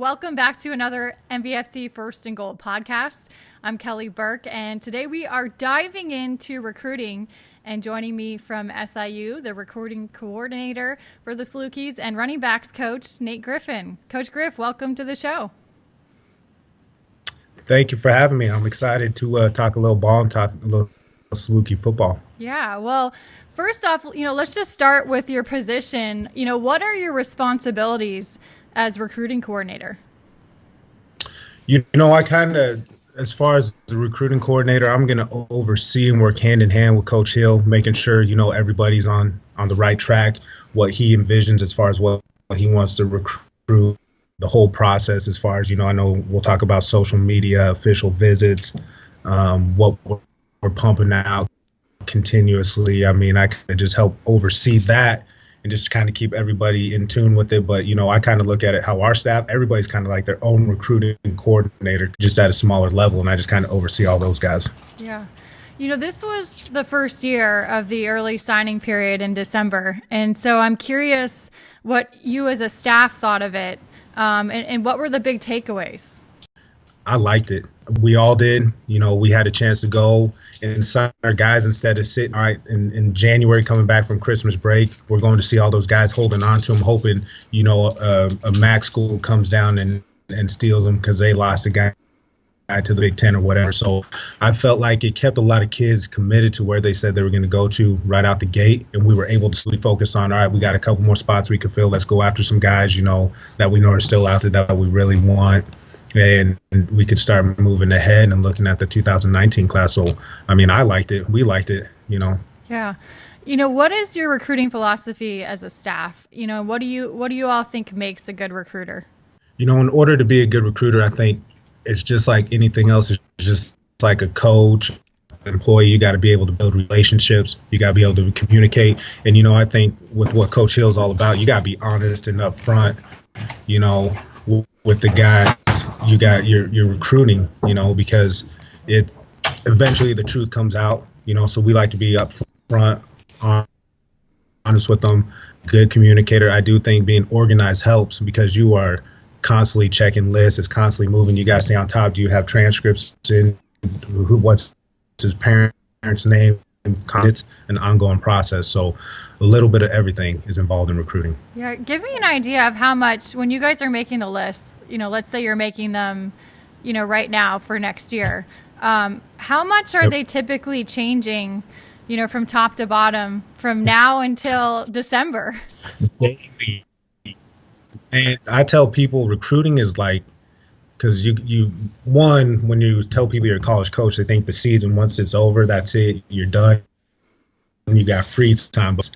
welcome back to another MVFC First and Goal podcast. I'm Kelly Burke, and today we are diving into recruiting. And joining me from SIU, the recruiting coordinator for the Salukis and running backs coach, Nate Griffin. Coach Griff, welcome to the show. Thank you for having me. I'm excited to talk a little ball and talk a little Saluki football. Yeah, well, first off, let's just start with your position. What are your responsibilities as recruiting coordinator? I kind of, as far as the recruiting coordinator, I'm going to oversee and work hand in hand with Coach Hill, making sure, everybody's on the right track, what he envisions as far as what he wants to recruit, the whole process as far as, I know we'll talk about social media, official visits, what we're pumping out continuously. I mean, I kind of just help oversee that and just kind of keep everybody in tune with it. But, I kind of look at it how our staff, everybody's kind of like their own recruiting coordinator, just at a smaller level. And I just kind of oversee all those guys. Yeah. This was the first year of the early signing period in December. And so I'm curious what you as a staff thought of it, and what were the big takeaways? I liked it. We all did. We had a chance to go and sign our guys instead of sitting, all right, in January coming back from Christmas break. We're going to see all those guys holding on to them, hoping, a MAC school comes down and steals them because they lost a guy to the Big Ten or whatever. So I felt like it kept a lot of kids committed to where they said they were going to go to right out the gate. And we were able to focus on, all right, we got a couple more spots we could fill. Let's go after some guys, that we know are still out there that we really want. And we could start moving ahead and looking at the 2019 class. So, I mean, I liked it. We liked it, Yeah. What is your recruiting philosophy as a staff? What do you all think makes a good recruiter? In order to be a good recruiter, I think it's just like anything else. It's just like a coach, employee. You got to be able to build relationships. You got to be able to communicate. And, I think with what Coach Hill is all about, you got to be honest and upfront, with the guys. You got your recruiting, because it eventually the truth comes out, so we like to be up front, honest with them, good communicator. I do think being organized helps because you are constantly checking lists, it's constantly moving. You got to stay on top. Do you have transcripts in what's his parents' name? It's an ongoing process. So a little bit of everything is involved in recruiting. Yeah. Give me an idea of how much, when you guys are making the lists, let's say you're making them, right now for next year, how much are they typically changing, from top to bottom from now until December? Daily. And I tell people recruiting is like, because when you tell people you're a college coach, they think the season, once it's over, that's it, you're done, and you got free time. But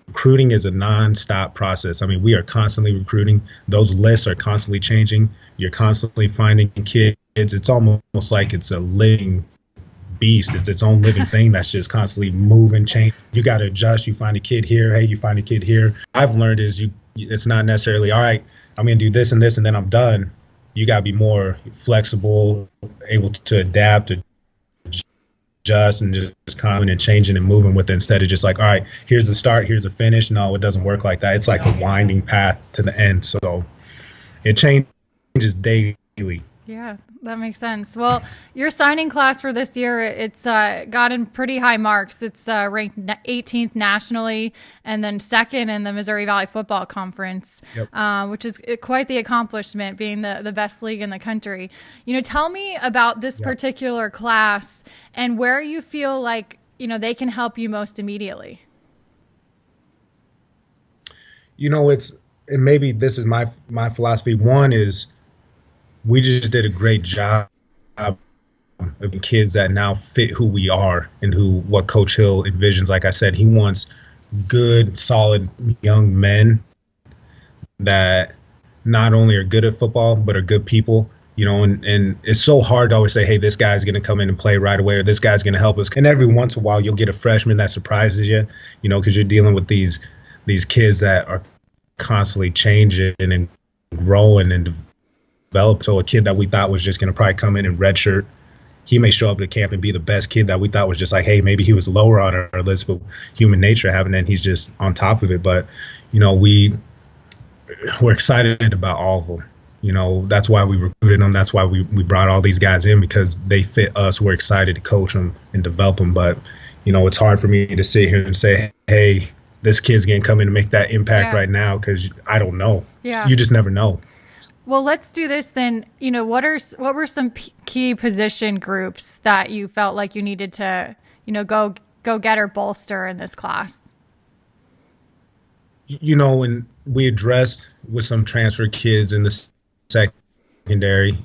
recruiting is a non-stop process. I mean, we are constantly recruiting. Those lists are constantly changing. You're constantly finding kids. It's almost like it's a living beast. It's its own living thing that's just constantly moving, change. You got to adjust. You find a kid here. Hey, you find a kid here. I've learned is it's not necessarily, all right, I'm going to do this and this, and then I'm done. You got to be more flexible, able to adapt, to adjust, and just coming and changing and moving with it instead of just like, all right, here's the start, here's the finish. No, it doesn't work like that. It's like a winding path to the end. So it changes daily. Yeah, that makes sense. Well, your signing class for this year, it's gotten pretty high marks. It's ranked 18th nationally and then second in the Missouri Valley Football Conference, which is quite the accomplishment, being the best league in the country. Tell me about this particular class and where you feel like, they can help you most immediately. And maybe this is my philosophy. One is, we just did a great job of kids that now fit who we are and what Coach Hill envisions. Like I said, he wants good, solid young men that not only are good at football, but are good people, and it's so hard to always say, hey, this guy's going to come in and play right away, or this guy's going to help us. And every once in a while, you'll get a freshman that surprises you, because you're dealing with these kids that are constantly changing and growing and develop. So a kid that we thought was just going to probably come in and redshirt, he may show up at camp and be the best kid that we thought was just like, hey, maybe he was lower on our list, but human nature having it, and he's just on top of it. But, we're excited about all of them. That's why we recruited them. That's why we brought all these guys in, because they fit us. We're excited to coach them and develop them. But, it's hard for me to sit here and say, hey, this kid's going to come in and make that impact right now, because I don't know. Yeah. You just never know. Well, let's do this then. What were some key position groups that you felt like you needed to, go get or bolster in this class? When we addressed with some transfer kids in the secondary,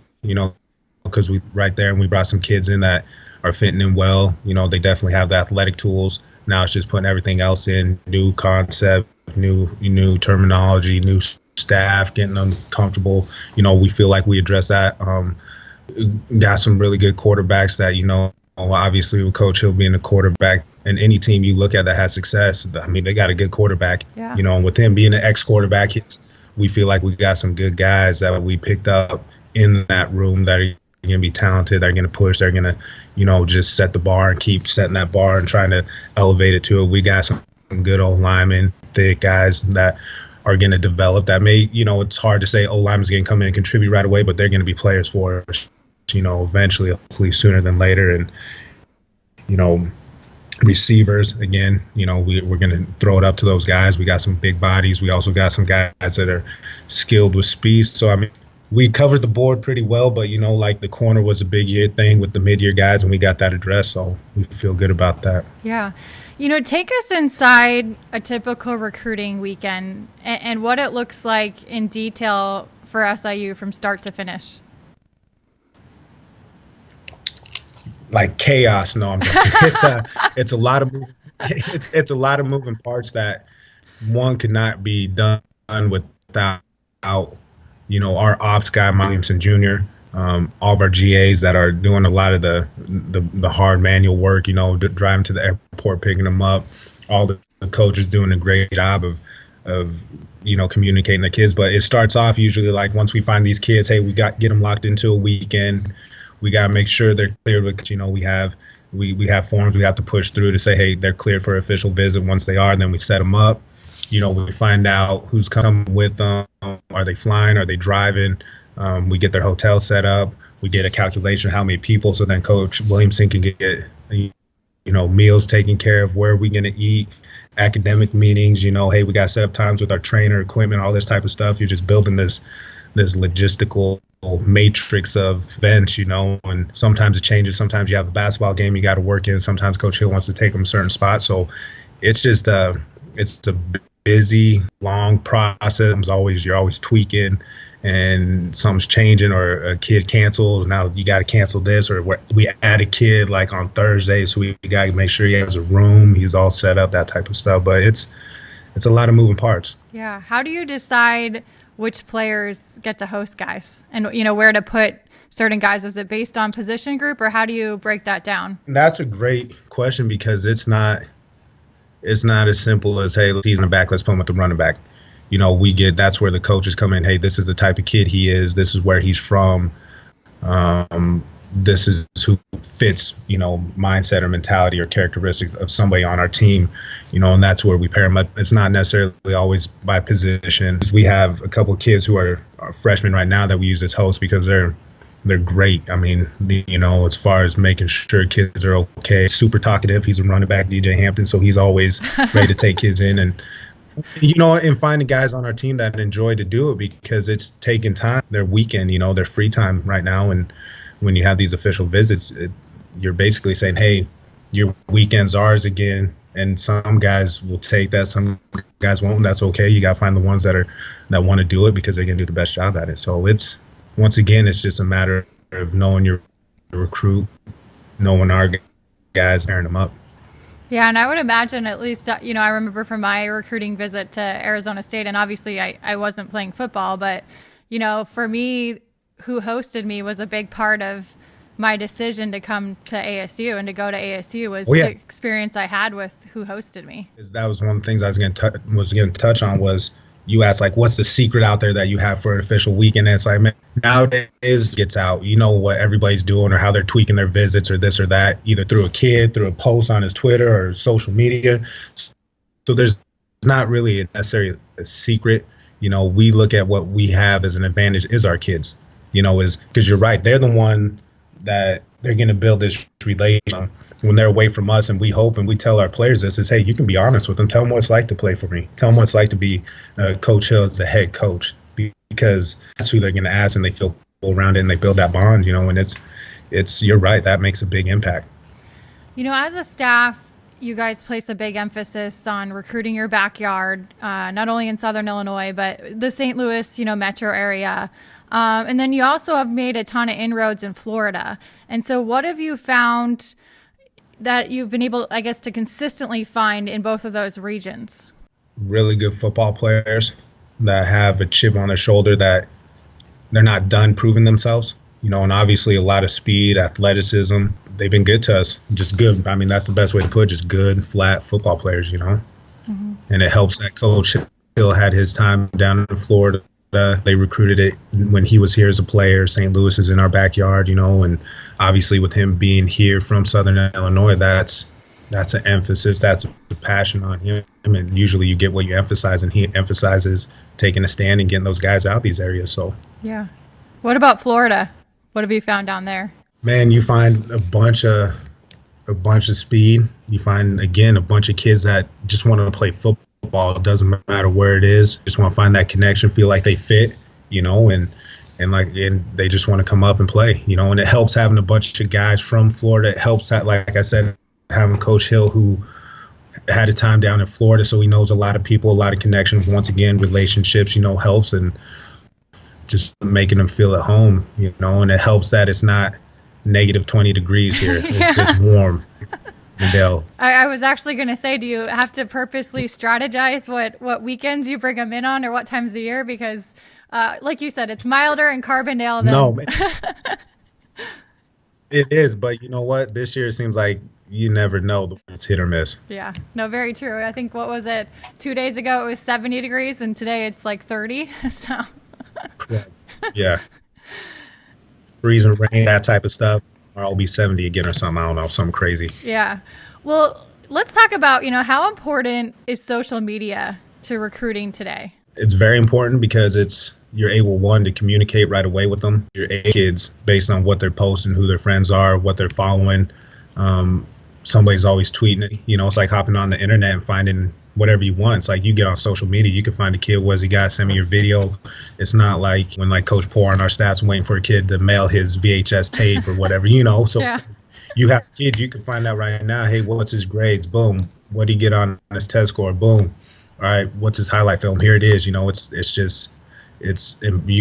because we right there, and we brought some kids in that are fitting in well. They definitely have the athletic tools. Now it's just putting everything else in, new concept, new terminology, new staff, getting them comfortable. We feel like we addressed that. Got some really good quarterbacks that, obviously with Coach Hill being a quarterback, and any team you look at that has success, I mean, they got a good quarterback. Yeah. And with him being an ex-quarterback, we feel like we got some good guys that we picked up in that room that are going to be talented, that are going to push, they're going to, just set the bar and keep setting that bar and trying to elevate it to it. We got some good old linemen, thick guys that are going to develop that may, it's hard to say, linemen's going to come in and contribute right away, but they're going to be players for us, eventually, hopefully sooner than later. And, receivers, again, we're going to throw it up to those guys. We got some big bodies. We also got some guys that are skilled with speed. So, I mean, we covered the board pretty well, but, like the corner was a big year thing with the mid-year guys, and we got that addressed. So we feel good about that. Yeah. Take us inside a typical recruiting weekend and what it looks like in detail for SIU from start to finish. Like chaos. No, I'm joking. It's a lot of it's a lot of moving parts that one could not be done without our ops guy, Mike Williamson Jr., all of our GAs that are doing a lot of the hard manual work, driving to the airport, picking them up, all the coaches doing a great job of communicating the kids. But it starts off usually like once we find these kids, hey, we get them locked into a weekend. We got to make sure they're cleared with, we have forms we have to push through to say, hey, they're cleared for official visit. Once they are, then we set them up. We find out who's coming with them. Are they flying? Are they driving? We get their hotel set up. We get a calculation of how many people. So then Coach Williamson can get, meals taken care of. Where are we going to eat? Academic meetings, hey, we got to set up times with our trainer, equipment, all this type of stuff. You're just building this logistical matrix of events, and sometimes it changes. Sometimes you have a basketball game you got to work in. Sometimes Coach Hill wants to take them a certain spot. So it's just it's a busy, long process. You're always tweaking, and something's changing, or a kid cancels. Now you got to cancel this, or we add a kid like on Thursday, so we got to make sure he has a room, he's all set up, that type of stuff. But it's a lot of moving parts. Yeah. How do you decide which players get to host guys, and where to put certain guys? Is it based on position group, or how do you break that down? That's a great question, because it's not as simple as, hey, he's in the back, let's put him with the running back. That's where the coaches come in. Hey, this is the type of kid he is. This is where he's from. This is who fits, mindset or mentality or characteristics of somebody on our team, and that's where we pair them up. It's not necessarily always by position. We have a couple of kids who are freshmen right now that we use as hosts because they're great. I mean, as far as making sure kids are okay. Super talkative. He's a running back, DJ Hampton, so he's always ready to take kids in and finding guys on our team that enjoy to do it, because it's taking time. Their weekend, their free time right now, and when you have these official visits, you're basically saying, hey, your weekend's ours again. And some guys will take that, some guys won't, and that's okay. You got to find the ones that want to do it, because they're going to do the best job at it. So once again, it's just a matter of knowing your recruit, knowing our guys, pairing them up. Yeah, and I would imagine, at least, I remember from my recruiting visit to Arizona State, and obviously I wasn't playing football, but, for me, who hosted me was a big part of my decision to come to ASU and to go to ASU was the experience I had with who hosted me. That was one of the things I was going to touch on. Was you asked, like, what's the secret out there that you have for an official weekend? And it's like, man, nowadays it gets out. What everybody's doing, or how they're tweaking their visits, or this or that, either through a kid, through a post on his Twitter or social media. So there's not really necessarily a secret. we look at what we have as an advantage is our kids, is because you're right. They're the one that they're going to build this relation when they're away from us. And we hope and we tell our players this is, hey, you can be honest with them. Tell them what it's like to play for me. Tell them what it's like to be Coach Hill as the head coach, because that's who they're going to ask, and they feel around it and they build that bond, and it's you're right. That makes a big impact. As a staff, you guys place a big emphasis on recruiting your backyard, not only in Southern Illinois, but the St. Louis, metro area. And then you also have made a ton of inroads in Florida. And so what have you found that you've been able, I guess, to consistently find in both of those regions? Really good football players that have a chip on their shoulder, that they're not done proving themselves, and obviously a lot of speed, athleticism. They've been good to us, just good. I mean, that's the best way to put it, just good, flat football players, Mm-hmm. And it helps that Coach Hill had his time down in Florida. They recruited it when he was here as a player. St. Louis is in our backyard, and obviously with him being here from Southern Illinois, that's an emphasis, that's a passion on him. And usually you get what you emphasize, and he emphasizes taking a stand and getting those guys out these areas. So yeah. What about Florida? What have you found down there? Man, you find a bunch of speed. You find, again, a bunch of kids that just want to play football. It doesn't matter where it is. Just want to find that connection, feel like they fit, and they just want to come up and play, and it helps having a bunch of guys from Florida. It helps that, like I said, having Coach Hill, who had a time down in Florida, so he knows a lot of people, a lot of connections. Once again, relationships, helps, and just making them feel at home, and it helps that it's not negative 20 degrees here. It's warm. I was actually going to say, do you have to purposely strategize what weekends you bring them in on, or what times of the year? Because like you said, it's milder in Carbondale than... No, it is, but you know what? This year it seems like you never know. It's hit or miss. Yeah, no, very true. I think, what was it? 2 days ago it was 70 degrees, and today it's like 30. So correct. Yeah. Freezing rain, that type of stuff. Or I'll be 70 again or something. I don't know, something crazy. Yeah. Well, let's talk about, how important is social media to recruiting today? It's very important because you're able, one, to communicate right away with them. Your kids, based on what they're posting, who their friends are, what they're following. Somebody's always tweeting it. It's like hopping on the internet and finding whatever you want. It's like you get on social media, you can find a kid, what's he got, send me your video. It's not like when Coach Poore on our staff's waiting for a kid to mail his VHS tape or whatever, So yeah. You have a kid, you can find out right now, hey, what's his grades? Boom. What did he get on his test score? Boom. All right, what's his highlight film? Here it is. You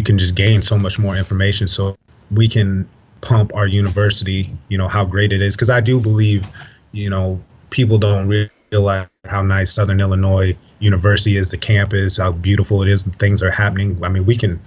can just gain so much more information. So we can pump our university, how great it is. Because I do believe, people don't realize how nice Southern Illinois University is, the campus, how beautiful it is, things are happening. I mean, we can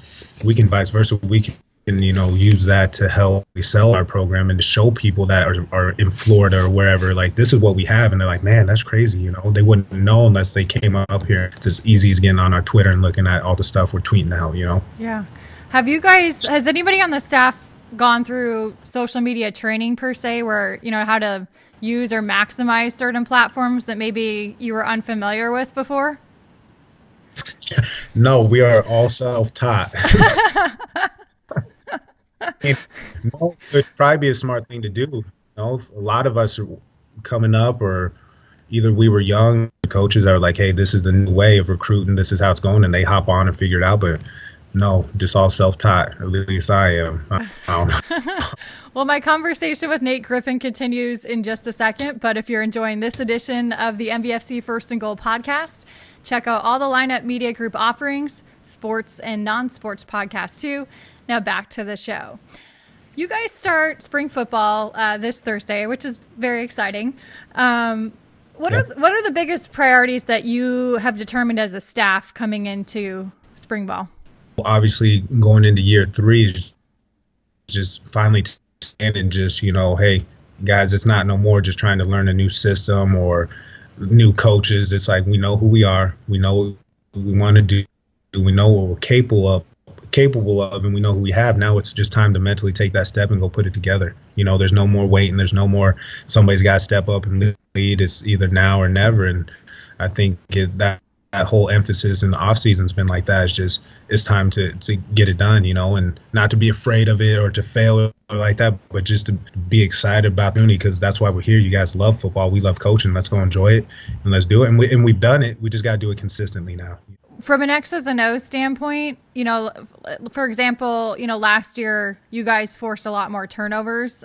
vice versa. We can, use that to help sell our program and to show people that are in Florida or wherever, like, this is what we have. And they're like, man, that's crazy. They wouldn't know unless they came up here. It's as easy as getting on our Twitter and looking at all the stuff we're tweeting out, Yeah. Has anybody on the staff gone through social media training per se, where, how to use or maximize certain platforms that maybe you were unfamiliar with before? No, we are all self-taught. No, it'd probably be a smart thing to do. A lot of us are coming up, or either we were young coaches that are like, hey, this is the new way of recruiting, this is how it's going, and they hop on and figure it out. But no, just all self-taught. At least I am. I don't know. Well, my conversation with Nate Griffin continues in just a second, but if you're enjoying this edition of the MVFC First and Goal podcast, check out all the Lineup Media Group offerings, sports and non-sports podcasts too. Now back to the show. You guys start spring football this Thursday, which is very exciting. What are the biggest priorities that you have determined as a staff coming into spring ball? Obviously, going into year 3 is just finally stand and just, hey, guys, it's not no more just trying to learn a new system or new coaches. It's like, we know who we are. We know what we want to do. We know what we're capable of, and we know who we have. Now it's just time to mentally take that step and go put it together. There's no more waiting. There's no more somebody's got to step up and lead. It's either now or never. And I think that's whole emphasis in the off season has been like that. It's just it's time to get it done, and not to be afraid of it or to fail or like that, but just to be excited about the uni, because that's why we're here. You guys love football. We love coaching. Let's go enjoy it and let's do it. And we've done it. We just got to do it consistently now. From an X's and O's standpoint, for example, last year you guys forced a lot more turnovers.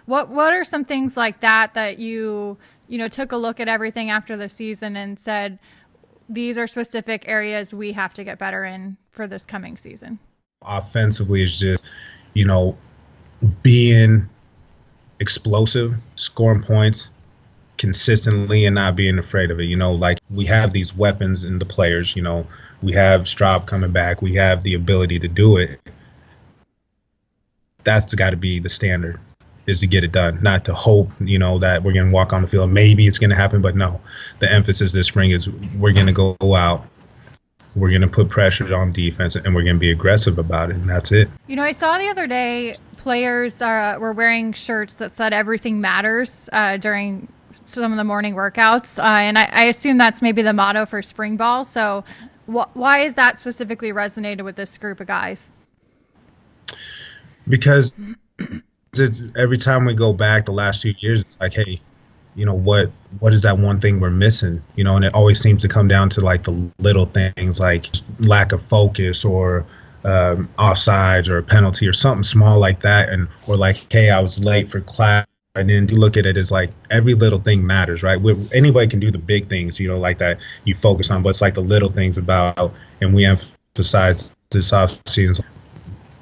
What are some things like that you took a look at everything after the season and said, these are specific areas we have to get better in for this coming season? Offensively, it's just, being explosive, scoring points consistently and not being afraid of it. Like we have these weapons in the players, we have Straub coming back. We have the ability to do it. That's got to be the standard, is to get it done, not to hope, that we're going to walk on the field. Maybe it's going to happen, but no. The emphasis this spring is we're going to go out. We're going to put pressure on defense, and we're going to be aggressive about it, and that's it. I saw the other day players were wearing shirts that said everything matters during some of the morning workouts, and I assume that's maybe the motto for spring ball. So why is that specifically resonated with this group of guys? Because every time we go back the last 2 years, it's like, hey, what is that one thing we're missing? And it always seems to come down to like the little things, like lack of focus or offsides or a penalty or something small like that. Or like, hey, I was late for class. And then you look at it as like every little thing matters, right? Anybody can do the big things, like that you focus on, but it's like the little things about, and we emphasize this off season,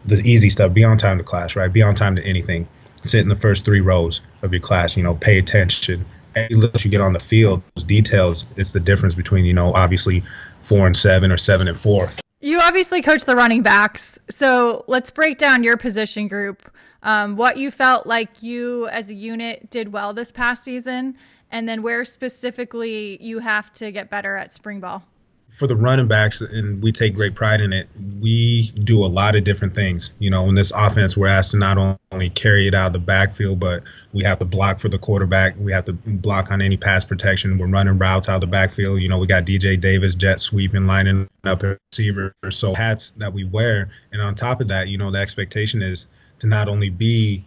the easy stuff. Be on time to class, right? Be on time to anything. Sit in the first 3 rows of your class, pay attention. As you get on the field, those details, it's the difference between, obviously 4 and 7 or 7 and 4. You obviously coach the running backs. So let's break down your position group, what you felt like you as a unit did well this past season, and then where specifically you have to get better at spring ball. For the running backs, and we take great pride in it, we do a lot of different things. In this offense, we're asked to not only carry it out of the backfield, but we have to block for the quarterback. We have to block on any pass protection. We're running routes out of the backfield. We got DJ Davis, jet sweeping, lining up a receiver. So hats that we wear. And on top of that, the expectation is to not only be,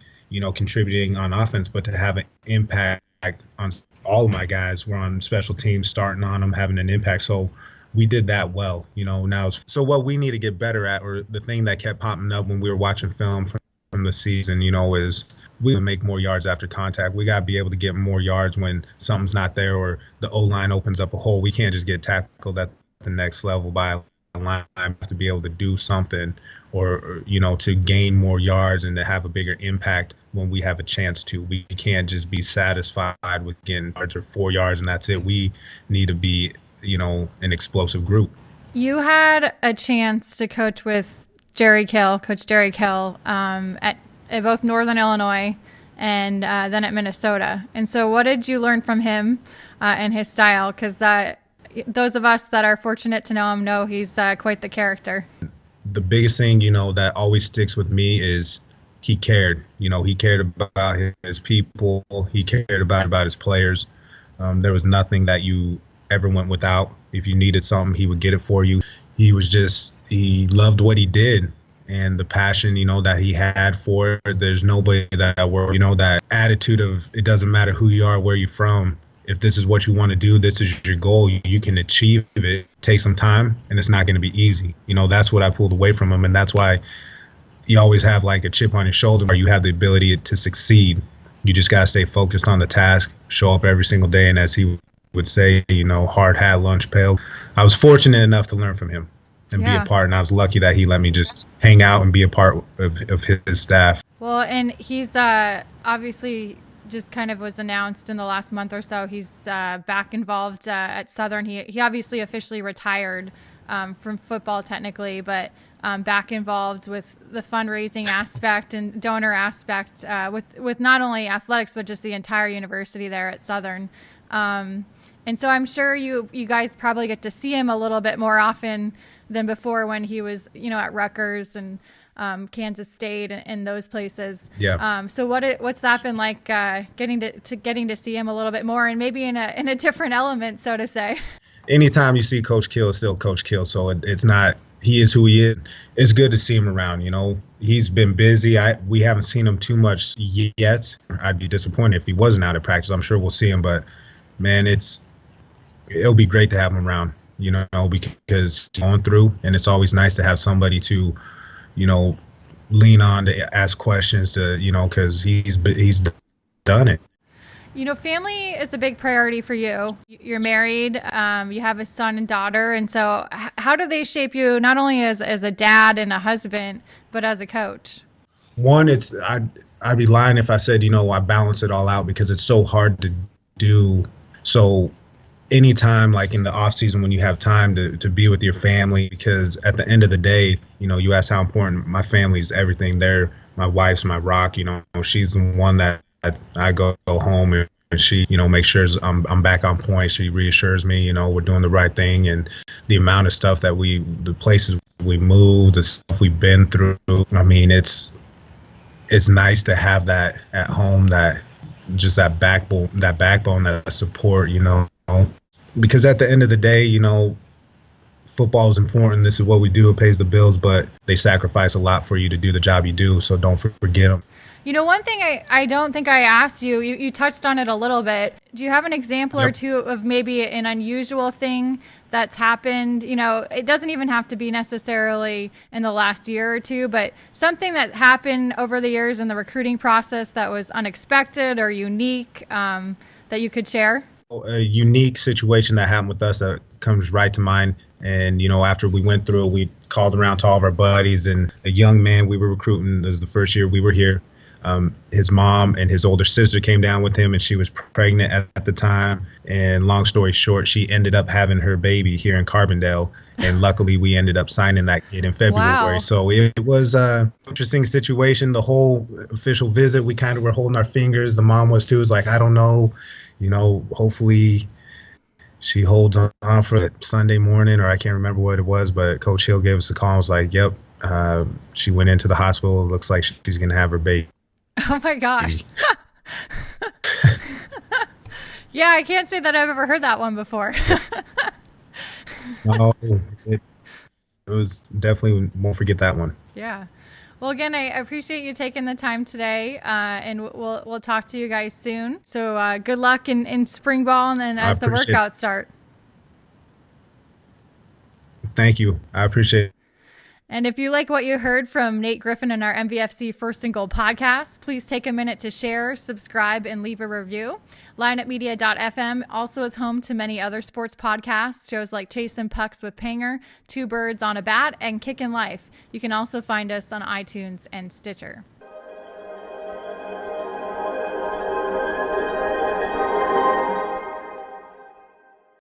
contributing on offense, but to have an impact on all of my guys. We're on special teams, starting on them, having an impact. So we did that well, now. So what we need to get better at, or the thing that kept popping up when we were watching film from the season, is we make more yards after contact. We got to be able to get more yards when something's not there or the O-line opens up a hole. We can't just get tackled at the next level by a line. We have to be able to do something or to gain more yards and to have a bigger impact when we have a chance to. We can't just be satisfied with getting yards or 4 yards and that's it. We need to be an explosive group. You had a chance to coach with Coach Jerry Kill, at both Northern Illinois and then at Minnesota. And so what did you learn from him and his style? Because those of us that are fortunate to know him know he's quite the character. The biggest thing, that always sticks with me is he cared. He cared about his people. He cared about his players. There was nothing that you ever went without. If you needed something, he would get it for you. He loved what he did and the passion, that he had for it. There's nobody that were, that attitude of it doesn't matter who you are, where you're from. If this is what you want to do, this is your goal, you can achieve it. Take some time and it's not going to be easy. That's what I pulled away from him. And that's why you always have like a chip on your shoulder where you have the ability to succeed. You just got to stay focused on the task, show up every single day. And as he would say, hard hat, lunch pail. I was fortunate enough to learn from him and be a part, and I was lucky that he let me just hang out and be a part of his staff. Well, and he's obviously just kind of was announced in the last month or so. He's back involved at Southern. He obviously officially retired from football technically, but back involved with the fundraising aspect and donor aspect with not only athletics, but just the entire university there at Southern. And so I'm sure you guys probably get to see him a little bit more often than before when he was, at Rutgers and Kansas State and those places. Yeah. So what's that been like, getting to see him a little bit more and maybe in a different element, so to say? anytime you see Coach Kill, it's still Coach Kill. So it's not, he is who he is. It's good to see him around. You know, he's been busy. We haven't seen him too much yet. I'd be disappointed if he wasn't out of practice. I'm sure we'll see him, but man, it'll be great to have him around, you know, because he's going through, and it's always nice to have somebody to, you know, lean on to ask questions to, you know, because he's done it. You know, family is a big priority for you. You're married, you have a son and daughter. And so how do they shape you, not only as a dad and a husband, but as a coach? One, I'd be lying if I said, you know, I balance it all out because it's so hard to do. So anytime, like in the off season, when you have time to be with your family, because at the end of the day, you know, you ask how important my family is. Everything. My wife's my rock, you know, she's the one that I go home and she, you know, makes sure I'm back on point. She reassures me, you know, we're doing the right thing. And the amount of stuff the places we moved, the stuff we've been through, I mean, it's nice to have that at home, that backbone, that support, you know, because at the end of the day, you know, football is important. This is what we do. It pays the bills, but they sacrifice a lot for you to do the job you do. So don't forget them. You know, one thing I don't think I asked you touched on it a little bit. Do you have an example or two of maybe an unusual thing that's happened? You know, it doesn't even have to be necessarily in the last year or two, but something that happened over the years in the recruiting process that was unexpected or unique that you could share? A unique situation that happened with us that comes right to mind. And, you know, after we went through it, we called around to all of our buddies, and a young man we were recruiting, this was the first year we were here. His mom and his older sister came down with him, and she was pregnant at the time. And long story short, she ended up having her baby here in Carbondale. And luckily, we ended up signing that kid in February. Wow. So it was an interesting situation. The whole official visit, we kind of were holding our fingers. The mom was too. It was like, I don't know, you know, hopefully she holds on for Sunday morning, or I can't remember what it was. But Coach Hill gave us a call and was like, yep, she went into the hospital. It looks like she's going to have her baby. Oh my gosh. Yeah, I can't say that I've ever heard that one before. No, it was definitely, won't forget that one. Yeah. Well, again, I appreciate you taking the time today, and we'll talk to you guys soon. So good luck in spring ball and then as the workouts start. Thank you. I appreciate it. And if you like what you heard from Nate Griffin and our MVFC First and Goal podcast, please take a minute to share, subscribe, and leave a review. lineupmedia.fm also is home to many other sports podcasts, shows like Chasing Pucks with Panger, Two Birds on a Bat, and Kickin' Life. You can also find us on iTunes and Stitcher.